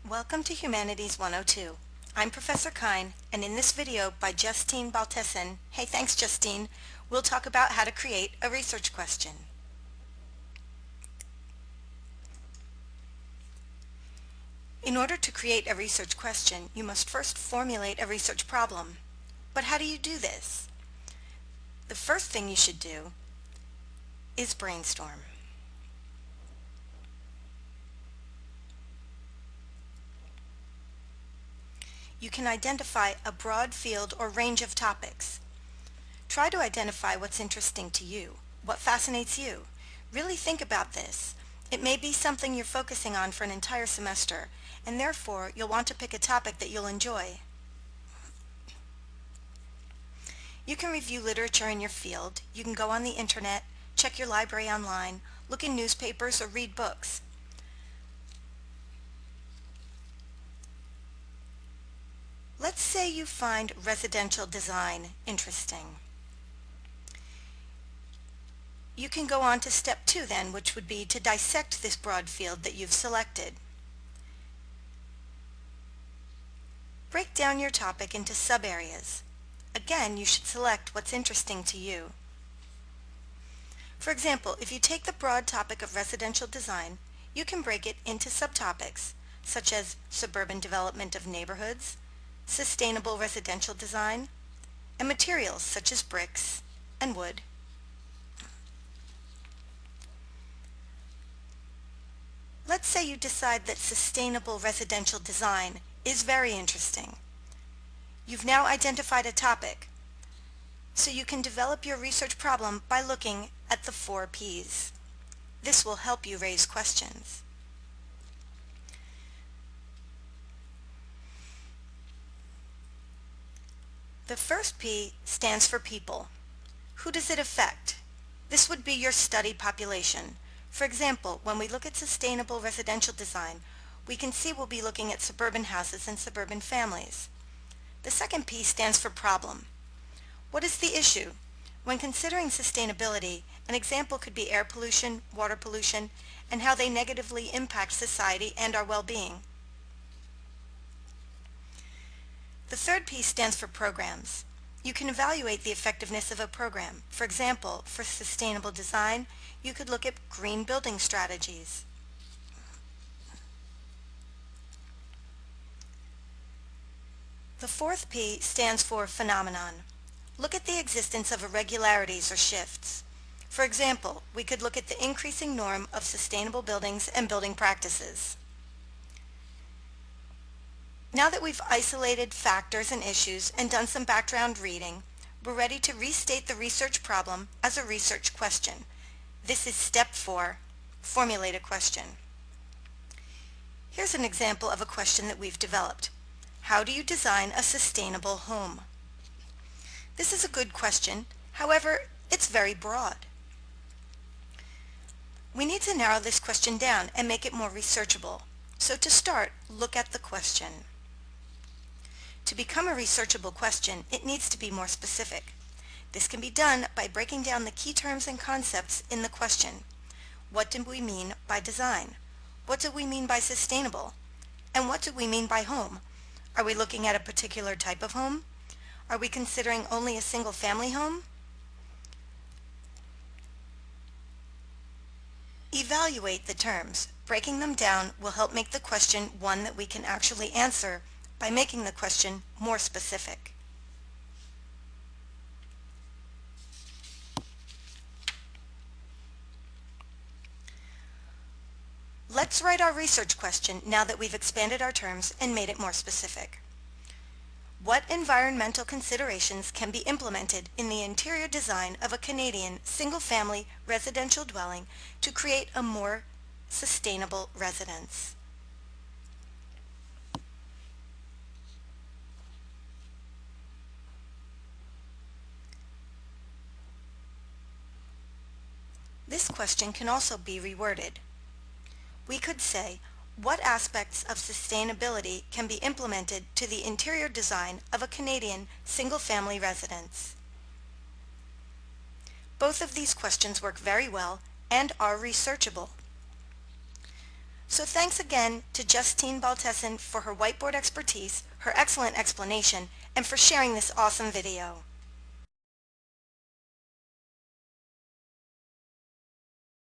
Welcome to Humanities 102. I'm Professor Kine, and in this video by Justine Baltessen, hey thanks Justine, we'll talk about how to create a research question. In order to create a research question, you must first formulate a research problem. But how do you do this? The first thing you should do is brainstorm. You can identify a broad field or range of topics. Try to identify what's interesting to you, what fascinates you. Really think about this. It may be something you're focusing on for an entire semester, and therefore you'll want to pick a topic that you'll enjoy. You can review literature in your field. You can go on the internet, check your library online, look in newspapers, or read books. Let's say you find residential design interesting. You can go on to step 2 then, which would be to dissect this broad field that you've selected. Break down your topic into sub-areas. Again, you should select what's interesting to you. For example, if you take the broad topic of residential design, you can break it into subtopics, such as suburban development of neighborhoods, sustainable residential design, and materials such as bricks and wood. Let's say you decide that sustainable residential design is very interesting. You've now identified a topic, so you can develop your research problem by looking at the 4 P's. This will help you raise questions. The first P stands for people. Who does it affect? This would be your study population. For example, when we look at sustainable residential design, we can see we'll be looking at suburban houses and suburban families. The second P stands for problem. What is the issue? When considering sustainability, an example could be air pollution, water pollution, and how they negatively impact society and our well-being. The third P stands for programs. You can evaluate the effectiveness of a program. For example, for sustainable design, you could look at green building strategies. The fourth P stands for phenomenon. Look at the existence of irregularities or shifts. For example, we could look at the increasing norm of sustainable buildings and building practices. Now that we've isolated factors and issues and done some background reading, we're ready to restate the research problem as a research question. This is step 4, formulate a question. Here's an example of a question that we've developed. How do you design a sustainable home? This is a good question, however, it's very broad. We need to narrow this question down and make it more researchable. So to start, look at the question. To become a researchable question, it needs to be more specific. This can be done by breaking down the key terms and concepts in the question. What do we mean by design? What do we mean by sustainable? And what do we mean by home? Are we looking at a particular type of home? Are we considering only a single-family home? Evaluate the terms. Breaking them down will help make the question one that we can actually answer by making the question more specific. Let's write our research question now that we've expanded our terms and made it more specific. What environmental considerations can be implemented in the interior design of a Canadian single-family residential dwelling to create a more sustainable residence? This question can also be reworded. We could say, what aspects of sustainability can be implemented to the interior design of a Canadian single-family residence? Both of these questions work very well and are researchable. So thanks again to Justine Baltessen for her whiteboard expertise, her excellent explanation, and for sharing this awesome video.